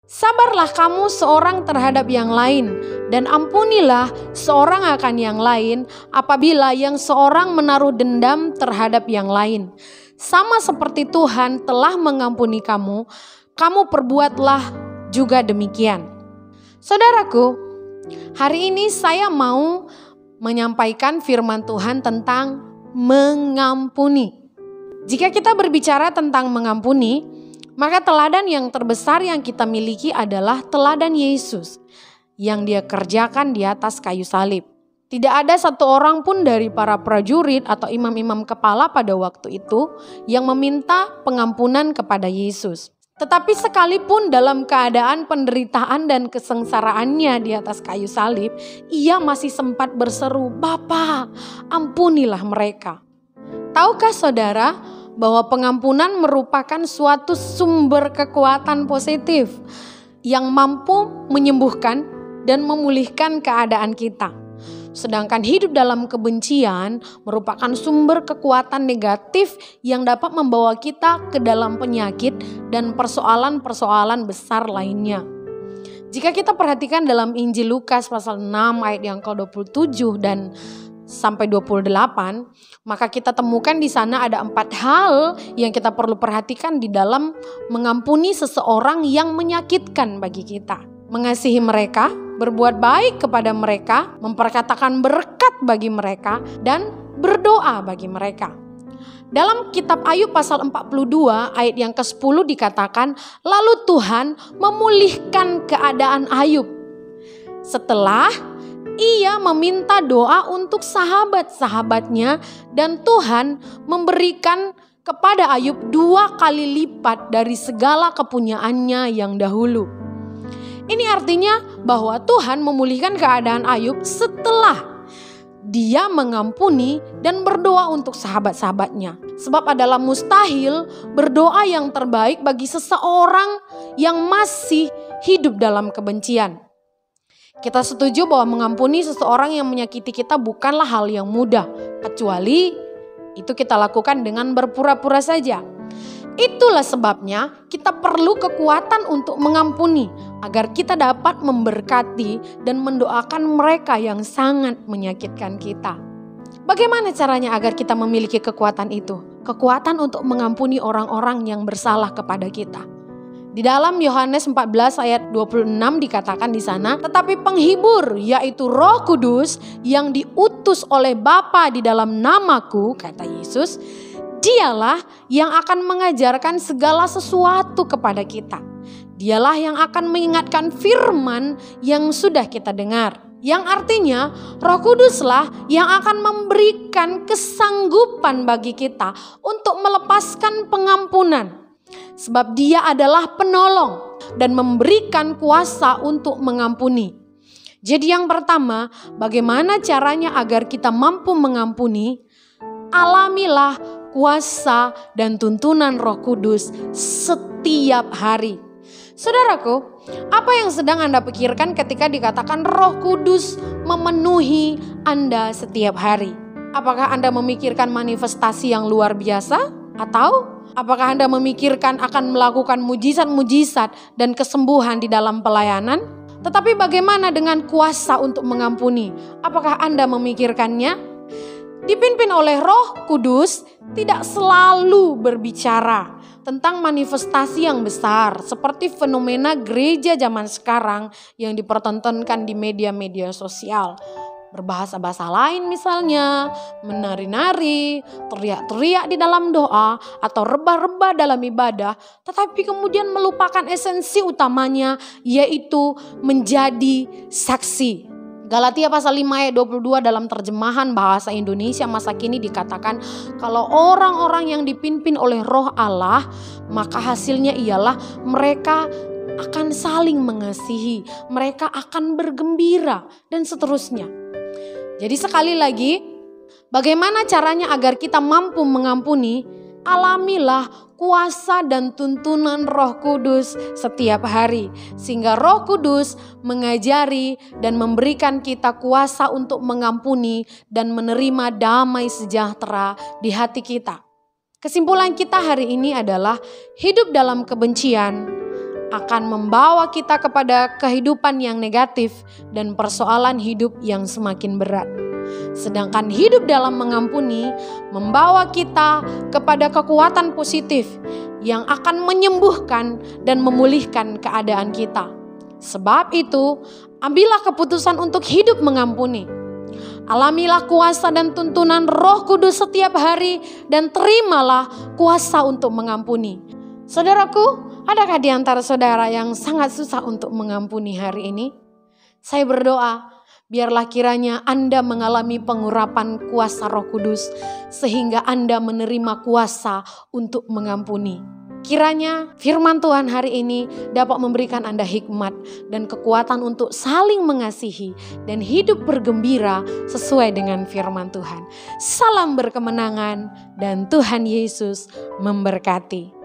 Sabarlah kamu seorang terhadap yang lain, dan ampunilah seorang akan yang lain apabila yang seorang menaruh dendam terhadap yang lain. Sama seperti Tuhan telah mengampuni kamu, kamu perbuatlah juga demikian. Saudaraku, hari ini saya mau menyampaikan firman Tuhan tentang mengampuni. Jika kita berbicara tentang mengampuni, maka teladan yang terbesar yang kita miliki adalah teladan Yesus yang dia kerjakan di atas kayu salib. Tidak ada satu orang pun dari para prajurit atau imam-imam kepala pada waktu itu yang meminta pengampunan kepada Yesus. Tetapi sekalipun dalam keadaan penderitaan dan kesengsaraannya di atas kayu salib, ia masih sempat berseru, "Bapa, ampunilah mereka." Tahukah saudara bahwa pengampunan merupakan suatu sumber kekuatan positif yang mampu menyembuhkan dan memulihkan keadaan kita. Sedangkan hidup dalam kebencian merupakan sumber kekuatan negatif yang dapat membawa kita ke dalam penyakit dan persoalan-persoalan besar lainnya. Jika kita perhatikan dalam Injil Lukas pasal 6 ayat yang ke-27 dan sampai 28, maka kita temukan di sana ada 4 hal yang kita perlu perhatikan di dalam mengampuni seseorang yang menyakitkan bagi kita. Mengasihi mereka, berbuat baik kepada mereka, memperkatakan berkat bagi mereka, dan berdoa bagi mereka. Dalam kitab Ayub pasal 42 ayat yang ke-10 dikatakan, lalu Tuhan memulihkan keadaan Ayub setelah ia meminta doa untuk sahabat-sahabatnya, dan Tuhan memberikan kepada Ayub 2 kali lipat dari segala kepunyaannya yang dahulu. Ini artinya bahwa Tuhan memulihkan keadaan Ayub setelah dia mengampuni dan berdoa untuk sahabat-sahabatnya. Sebab adalah mustahil berdoa yang terbaik bagi seseorang yang masih hidup dalam kebencian. Kita setuju bahwa mengampuni seseorang yang menyakiti kita bukanlah hal yang mudah, kecuali itu kita lakukan dengan berpura-pura saja. Itulah sebabnya kita perlu kekuatan untuk mengampuni agar kita dapat memberkati dan mendoakan mereka yang sangat menyakitkan kita. Bagaimana caranya agar kita memiliki kekuatan itu? Kekuatan untuk mengampuni orang-orang yang bersalah kepada kita. Di dalam Yohanes 14 ayat 26 dikatakan di sana, tetapi penghibur yaitu Roh Kudus yang diutus oleh Bapa di dalam namaku, kata Yesus, dialah yang akan mengajarkan segala sesuatu kepada kita. Dialah yang akan mengingatkan firman yang sudah kita dengar. Yang artinya Roh Kuduslah yang akan memberikan kesanggupan bagi kita untuk melepaskan pengampunan. Sebab dia adalah penolong dan memberikan kuasa untuk mengampuni. Jadi yang pertama, bagaimana caranya agar kita mampu mengampuni? Alamilah kuasa dan tuntunan Roh Kudus setiap hari. Saudaraku, apa yang sedang Anda pikirkan ketika dikatakan Roh Kudus memenuhi Anda setiap hari? Apakah Anda memikirkan manifestasi yang luar biasa? Atau apakah Anda memikirkan akan melakukan mujizat-mujizat dan kesembuhan di dalam pelayanan? Tetapi bagaimana dengan kuasa untuk mengampuni? Apakah Anda memikirkannya? Dipimpin oleh Roh Kudus tidak selalu berbicara tentang manifestasi yang besar seperti fenomena gereja zaman sekarang yang dipertontonkan di media-media sosial. Berbahasa-bahasa lain misalnya, menari-nari, teriak-teriak di dalam doa, atau rebah-rebah dalam ibadah, tetapi kemudian melupakan esensi utamanya, yaitu menjadi saksi. Galatia pasal 5 ayat 22 dalam terjemahan bahasa Indonesia masa kini dikatakan, kalau orang-orang yang dipimpin oleh Roh Allah, maka hasilnya ialah mereka akan saling mengasihi, mereka akan bergembira, dan seterusnya. Jadi sekali lagi, bagaimana caranya agar kita mampu mengampuni? Alamilah kuasa dan tuntunan Roh Kudus setiap hari. Sehingga Roh Kudus mengajari dan memberikan kita kuasa untuk mengampuni dan menerima damai sejahtera di hati kita. Kesimpulan kita hari ini adalah hidup dalam kebencian akan membawa kita kepada kehidupan yang negatif dan persoalan hidup yang semakin berat. Sedangkan hidup dalam mengampuni membawa kita kepada kekuatan positif yang akan menyembuhkan dan memulihkan keadaan kita. Sebab itu, ambillah keputusan untuk hidup mengampuni. Alamilah kuasa dan tuntunan Roh Kudus setiap hari dan terimalah kuasa untuk mengampuni. Saudaraku, adakah di antara saudara yang sangat susah untuk mengampuni hari ini? Saya berdoa, biarlah kiranya Anda mengalami pengurapan kuasa Roh Kudus sehingga Anda menerima kuasa untuk mengampuni. Kiranya firman Tuhan hari ini dapat memberikan Anda hikmat dan kekuatan untuk saling mengasihi dan hidup bergembira sesuai dengan firman Tuhan. Salam berkemenangan dan Tuhan Yesus memberkati.